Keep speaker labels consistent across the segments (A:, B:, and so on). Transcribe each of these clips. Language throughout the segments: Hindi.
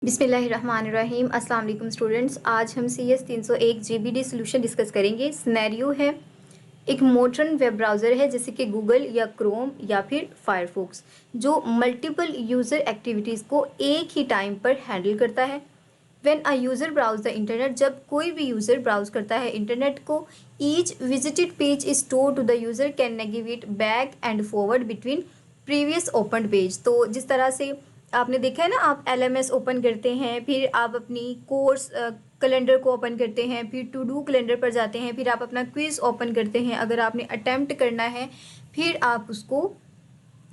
A: बिस्मिल्लाहिर्रहमानिर्रहीम। अस्सलाम वालेकुम स्टूडेंट्स। आज हम C S 301 GBD solution discuss करेंगे। सिनेरियो है, एक मॉडर्न वेब ब्राउज़र है जैसे कि गूगल या क्रोम या फिर फायरफॉक्स, जो मल्टीपल यूज़र एक्टिविटीज़ को एक ही टाइम पर हैंडल करता है। When a user browse the internet, जब कोई भी यूज़र ब्राउज करता है इंटरनेट को, each visited page is store to the user can navigate back and forward between previous open page. तो जिस तरह से आपने देखा है ना, आप LMS ओपन करते हैं, फिर आप अपनी कोर्स कैलेंडर को ओपन करते हैं, फिर टू डू कैलेंडर पर जाते हैं, फिर आप अपना क्विज़ ओपन करते हैं अगर आपने अटैम्प्ट करना है, फिर आप उसको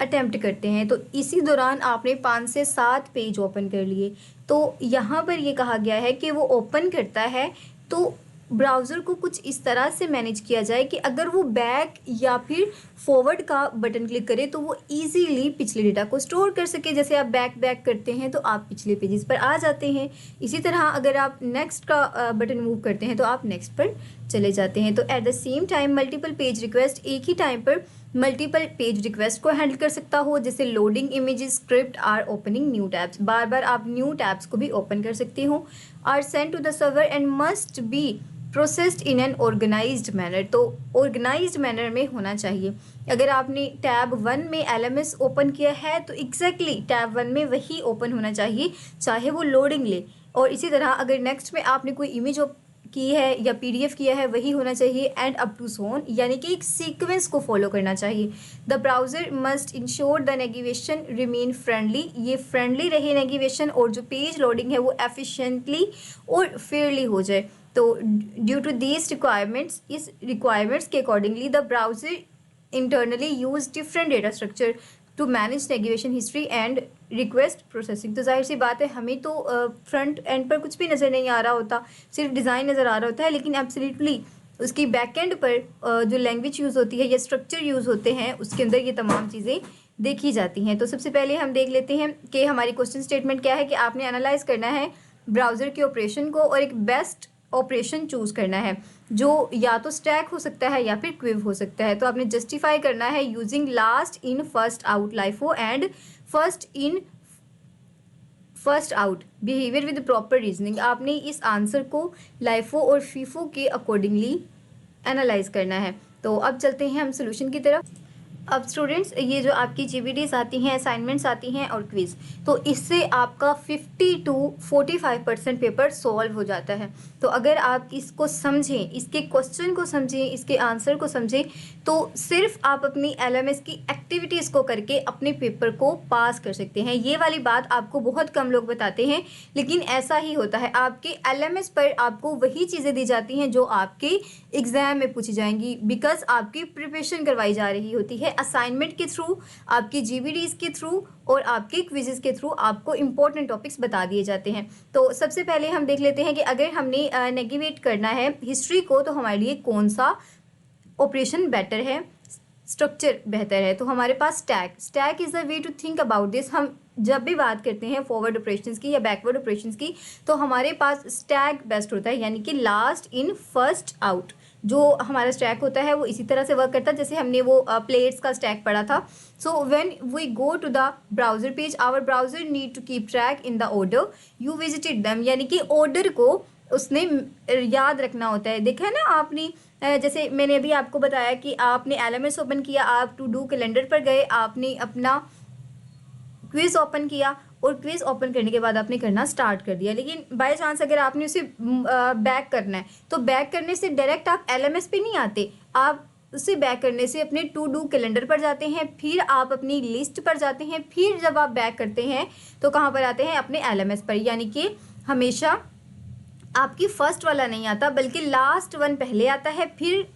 A: अटैम्प्ट करते हैं। तो इसी दौरान आपने 5 से 7 पेज ओपन कर लिए। तो यहाँ पर ये कहा गया है कि वो ओपन करता है तो ब्राउज़र को कुछ इस तरह से मैनेज किया जाए कि अगर वो बैक या फिर फॉरवर्ड का बटन क्लिक करे तो वो इजीली पिछले डेटा को स्टोर कर सके। जैसे आप बैक करते हैं तो आप पिछले पेजेस पर आ जाते हैं। इसी तरह अगर आप नेक्स्ट का बटन मूव करते हैं तो आप नेक्स्ट पर चले जाते हैं। तो at the same time multiple page request, एक ही टाइम पर मल्टीपल पेज रिक्वेस्ट को हैंडल कर सकता हो, जैसे loading images, script or opening new tabs, बार बार आप न्यू टैब्स को भी ओपन कर सकते हो। Or send to the server and must be processed in an organised manner, तो ऑर्गेनाइज्ड मैनर में होना चाहिए। अगर आपने टैब 1 में LMS ओपन किया है तो एग्जैक्टली टैब 1 में वही ओपन होना चाहिए, चाहे वो लोडिंग ले। और इसी तरह अगर नेक्स्ट में आपने कोई इमेज की है या PDF किया है, वही होना चाहिए। एंड अप टू सोन, यानी कि एक सीक्वेंस को फॉलो करना चाहिए। The browser must ensure the navigation remain friendly, ये फ्रेंडली रहे नेविगेशन, और जो पेज लोडिंग है वो एफिशिएंटली और फेयरली हो जाए। तो ड्यू टू दीज रिक्वायरमेंट्स, इस रिक्वायरमेंट्स के accordingly the browser internally use different data structure to manage navigation history and request processing. तो जाहिर सी बात है, हमें तो फ्रंट एंड पर कुछ भी नज़र नहीं आ रहा होता, सिर्फ डिज़ाइन नज़र आ रहा होता है, लेकिन एब्सोल्युटली उसकी बैक एंड पर जो लैंग्वेज यूज़ होती है या स्ट्रक्चर यूज़ होते हैं, उसके अंदर ये तमाम चीज़ें देखी जाती हैं। तो सबसे पहले हम देख लेते हैं कि हमारी क्वेश्चन स्टेटमेंट क्या है, कि आपने एनालाइज करना है ब्राउज़र के ऑपरेशन को और एक बेस्ट ऑपरेशन चूज़ करना है, जो या तो स्टैक हो सकता है या फिर क्विव हो सकता है। तो आपने जस्टिफाई करना है using last in first out LIFO and first in first out behaviour with proper reasoning. आपने इस आंसर को लाइफो और फीफो के अकॉर्डिंगली एनालाइज करना है। तो अब चलते हैं हम सोल्यूशन की तरफ। अब स्टूडेंट्स, ये जो आपकी GBDs आती हैं, असाइनमेंट्स आती हैं और क्विज़, तो इससे आपका 50 to 45% पेपर सॉल्व हो जाता है। तो अगर आप इसको समझें, इसके क्वेश्चन को समझें, इसके आंसर को समझें, तो सिर्फ आप अपनी LMS की एक्टिविटीज़ को करके अपने पेपर को पास कर सकते हैं। ये वाली बात आपको बहुत कम लोग बताते हैं, लेकिन ऐसा ही होता है। आपके LMS पर आपको वही चीज़ें दी जाती हैं जो आपके एग्ज़ाम में पूछी जाएंगी, बिकॉज आपकी प्रिपरेशन करवाई जा रही होती है। असाइनमेंट के थ्रू, आपकी GBDs के थ्रू और आपके क्विजेस के थ्रू आपको इंपॉर्टेंट टॉपिक्स बता दिए जाते हैं। तो सबसे पहले हम देख लेते हैं कि अगर हमने नेविगेट करना है हिस्ट्री को, तो हमारे लिए कौन सा ऑपरेशन बेटर है, स्ट्रक्चर बेहतर है। तो हमारे पास stack is the way to think about this. हम जब भी बात करते हैं फॉरवर्ड ऑपरेशंस की या बैकवर्ड ऑपरेशंस की, तो हमारे पास स्टैक बेस्ट होता है, यानी कि लास्ट इन फर्स्ट आउट। जो हमारा स्टैक होता है वो इसी तरह से वर्क करता है जैसे हमने वो प्लेट्स का स्टैक पढ़ा था। So when we go to the browser page, our browser need to keep track in the order you visited them, यानी कि ऑर्डर को उसने याद रखना होता है। देखा है ना आपने, जैसे मैंने अभी आपको बताया कि आपने LMS ओपन किया, आप टू डू कैलेंडर पर गए, आपने अपना क्विज़ ओपन किया और क्विज़ ओपन करने के बाद आपने करना स्टार्ट कर दिया। लेकिन बाय चांस अगर आपने उसे बैक करना है, तो बैक करने से डायरेक्ट आप LMS पे नहीं आते, आप उसे बैक करने से अपने टू डू कैलेंडर पर जाते हैं, फिर आप अपनी लिस्ट पर जाते हैं, फिर जब आप बैक करते हैं तो कहाँ पर आते हैं, अपने LMS पर। यानी कि हमेशा आपकी फर्स्ट वाला नहीं आता, बल्कि लास्ट वन पहले आता है, फिर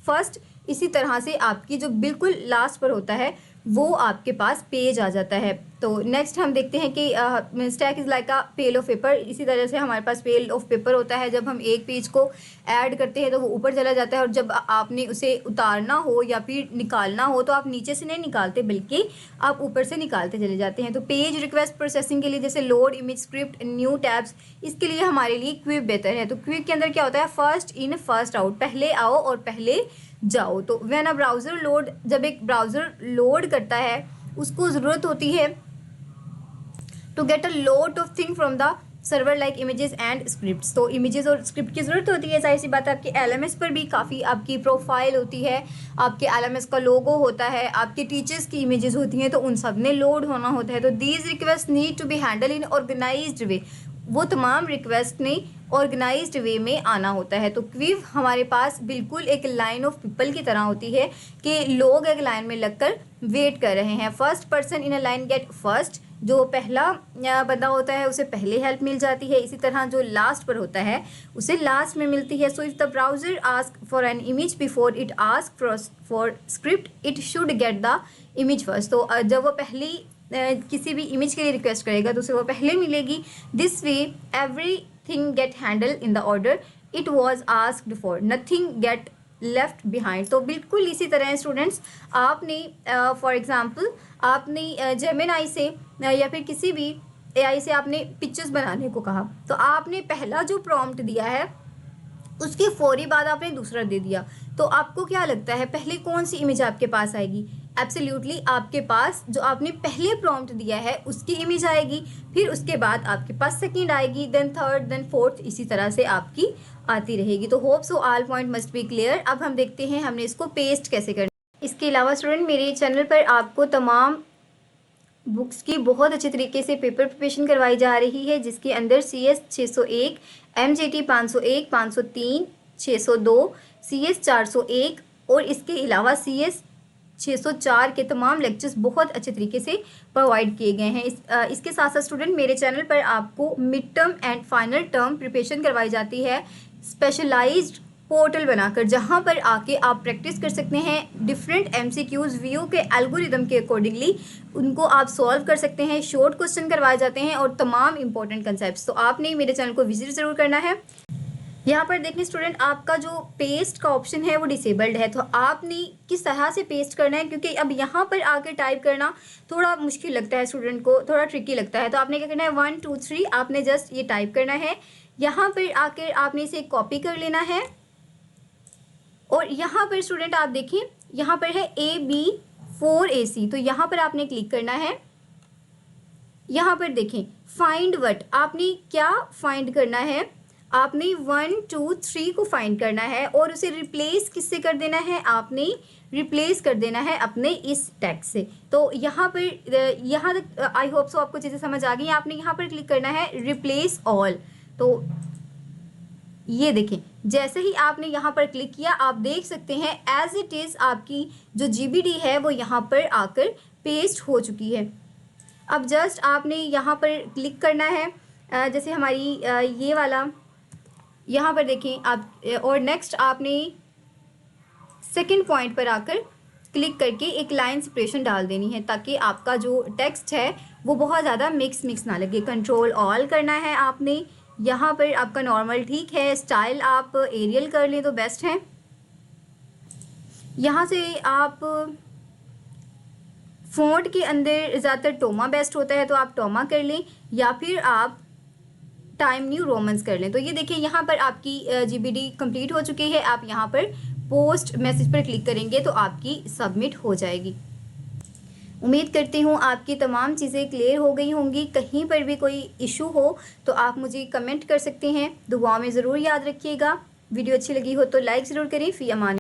A: फर्स्ट। इसी तरह से आपकी जो बिल्कुल लास्ट पर होता है वो आपके पास पेज आ जाता है। तो नेक्स्ट हम देखते हैं कि stack is like a pile of paper. इसी तरह से हमारे पास पेल ऑफ पेपर होता है, जब हम एक पेज को ऐड करते हैं तो वो ऊपर चला जाता है, और जब आपने उसे उतारना हो या फिर निकालना हो तो आप नीचे से नहीं निकालते, बल्कि आप ऊपर से निकालते चले जाते हैं। तो पेज रिक्वेस्ट प्रोसेसिंग के लिए जैसे load image, script, new tabs, इसके लिए हमारे लिए क्विक बेहतर है। तो क्विक के अंदर क्या होता है, फर्स्ट इन फर्स्ट आउट, पहले आओ और पहले जाओ। तो व्हेन अ ब्राउज़र लोड, जब एक ब्राउज़र लोड करता है उसको ज़रूरत होती है to get a lot of thing from the server like images and scripts. तो इमेजेस और स्क्रिप्ट की ज़रूरत होती है, जाहिर सी बात है। आपके एलएमएस पर भी काफ़ी आपकी प्रोफाइल होती है, आपके एलएमएस का लोगो होता है, आपके टीचर्स की इमेजेस होती हैं, तो उन सब ने लोड होना होता है। तो these request need to be handle in organised way. वो तमाम रिक्वेस्ट ने ऑर्गेनाइज्ड वे में आना होता है। तो क्विव हमारे पास बिल्कुल एक लाइन ऑफ पीपल की तरह होती है कि लोग एक लाइन में लगकर वेट कर रहे हैं। First person in a line get first. जो पहला बंदा होता है उसे पहले हेल्प मिल जाती है। इसी तरह जो लास्ट पर होता है उसे लास्ट में मिलती है। So if the browser ask for an image before it ask for script it should get the image first. तो जब वो पहली किसी भी इमेज के लिए रिक्वेस्ट करेगा तो उसे वो पहले मिलेगी। This way everything get handle in the order it was asked for, nothing get left behind. तो बिल्कुल इसी तरह स्टूडेंट्स, आपने फॉर एग्ज़ाम्पल आपने जेमिनाई से या फिर किसी भी एआई से आपने पिक्चर्स बनाने को कहा, तो आपने पहला जो प्रॉम्प्ट दिया है उसके फौरी बाद आपने दूसरा दे दिया। तो आपको क्या लगता है पहले कौन सी इमेज आपके पास आएगी? एब्सोल्युटली आपके पास जो आपने पहले प्रॉम्प्ट दिया है उसकी इमेज आएगी, फिर उसके बाद आपके पास सेकंड आएगी, देन थर्ड, देन फोर्थ, इसी तरह से आपकी आती रहेगी। तो hope so all point must be clear. अब हम देखते हैं हमने इसको पेस्ट कैसे करना। इसके अलावा स्टूडेंट मेरे चैनल पर आपको तमाम बुक्स की बहुत अच्छे तरीके से पेपर प्रिपरेशन करवाई जा रही है, जिसके अंदर CS 601, MJT 501, 503, 602, CS 401 और इसके अलावा CS 604 के तमाम लेक्चर्स बहुत अच्छे तरीके से प्रोवाइड किए गए हैं। इसके साथ साथ स्टूडेंट मेरे चैनल पर आपको mid term and final term preparation करवाई जाती है स्पेशलाइज्ड पोर्टल बनाकर, जहां पर आके आप प्रैक्टिस कर सकते हैं। डिफरेंट MCQs व्यू के एल्गोरिदम के अकॉर्डिंगली उनको आप सॉल्व कर सकते हैं। शॉर्ट क्वेश्चन करवाए जाते हैं और तमाम इंपॉर्टेंट कंसेप्ट्स। तो आपने मेरे चैनल को विजिट ज़रूर करना है। यहाँ पर देखिए स्टूडेंट, आपका जो पेस्ट का ऑप्शन है वो डिसेबल्ड है, तो आपने किस तरह से पेस्ट करना है, क्योंकि अब यहाँ पर आके टाइप करना थोड़ा मुश्किल लगता है स्टूडेंट को, थोड़ा ट्रिकी लगता है। तो आपने क्या करना है, 1 2 3 आपने जस्ट ये टाइप करना है। यहाँ पर आकर आपने इसे कॉपी कर लेना है और यहाँ पर स्टूडेंट आप देखिए, यहाँ पर है AB4AC, तो यहाँ पर आपने क्लिक करना है। यहाँ पर देखें फाइंड व्हाट, आपने क्या फाइंड करना है, आपने 1 2 3 को फाइंड करना है और उसे रिप्लेस किससे कर देना है, आपने रिप्लेस कर देना है अपने इस टैग से। तो यहाँ पर यहाँ तक आई होप सो आपको चीज़ें समझ आ गई। आपने यहाँ पर क्लिक करना है रिप्लेस ऑल। तो ये देखें, जैसे ही आपने यहाँ पर क्लिक किया आप देख सकते हैं एज इट इज़ आपकी जो GBD है वो यहाँ पर आकर पेस्ट हो चुकी है। अब जस्ट आपने यहाँ पर क्लिक करना है, जैसे हमारी ये वाला यहाँ पर देखें आप, और नेक्स्ट आपने सेकंड पॉइंट पर आकर क्लिक करके एक लाइन सेपरेशन डाल देनी है, ताकि आपका जो टेक्स्ट है वो बहुत ज़्यादा मिक्स ना लगे। कंट्रोल ऑल करना है आपने। यहाँ पर आपका नॉर्मल ठीक है, स्टाइल आप एरियल कर लें तो बेस्ट है। यहाँ से आप फ़ॉन्ट के अंदर ज़्यादातर टोमा बेस्ट होता है, तो आप टोमा कर लें या फिर आप टाइम न्यू रोमन्स कर लें। तो ये देखिए यहाँ पर आपकी GBD कंप्लीट हो चुकी है। आप यहाँ पर पोस्ट मैसेज पर क्लिक करेंगे तो आपकी सबमिट हो जाएगी। उम्मीद करती हूँ आपकी तमाम चीज़ें क्लियर हो गई होंगी। कहीं पर भी कोई इशू हो तो आप मुझे कमेंट कर सकते हैं। दुआ में ज़रूर याद रखिएगा। वीडियो अच्छी लगी हो तो लाइक ज़रूर करें। फ़ी अमान।